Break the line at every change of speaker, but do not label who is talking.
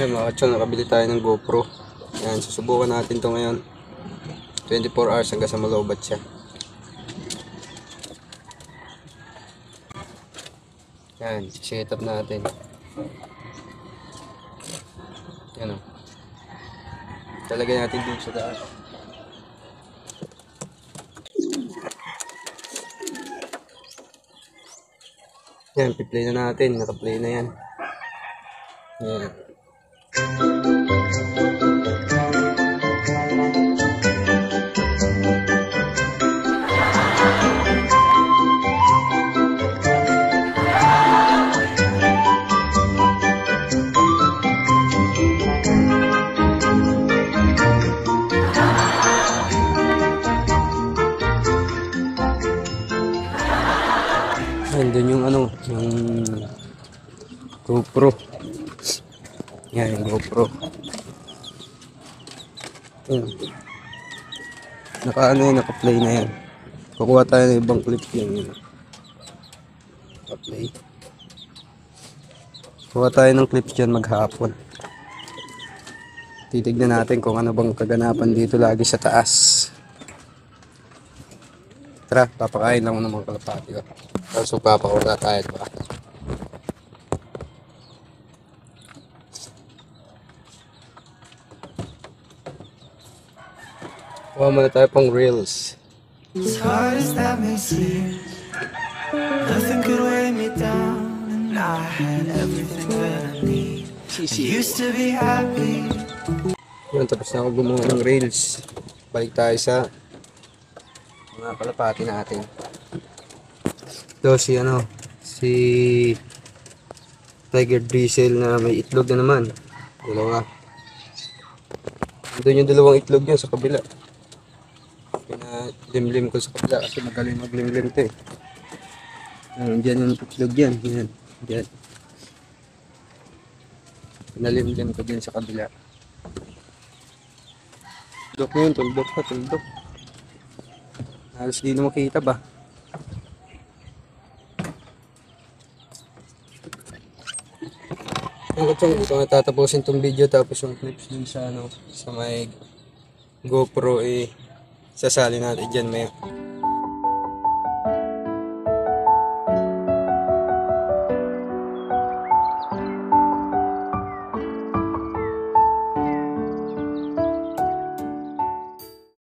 Yan mga kachol, nakabili tayo ng GoPro. Yan, susubukan natin to ngayon. 24 hours hanggang sa maloobat siya. Yan, set up natin. Yan o. Talagay natin dito sa daan. Yan, piplay na natin. Naka-play na yan. Yan. Doon yung ano, yung GoPro. Yan, yung GoPro. Yan. Naka-ano yun, naka-play na yan. Kukuha tayo ng ibang clip yan. Naka-play. Kukuha tayo ng clips dyan maghapon. Titignan natin kung ano bang kaganapan dito lagi sa taas. Tara, papakain lang mo ng mga kalapati ko. So, papakula tayo ba? Kuha muna tayo pang reels.
As hard as that may seem, nothing could weigh me down, and I had everything that I need. I used to be happy.
Yun, tapos na ako gumawa ng reels. Balik tayo sa mga kalapati natin. Ito si Tiger Drizzle na may itlog na naman. Dalawa. Doon yung dalawang itlog niya sa kabila. Pinalimlim ko sa kabila kasi magaling maglimlim ito eh. Diyan yung itlog yan. Yan. Diyan. Pinalimlim ko din sa kabila. Tuldok yun. Tuldok pa. Tuldok. Halos di na makita ba? Ito nga tatapusin tong video tapos yung clips dun sa may GoPro sasali natin dyan may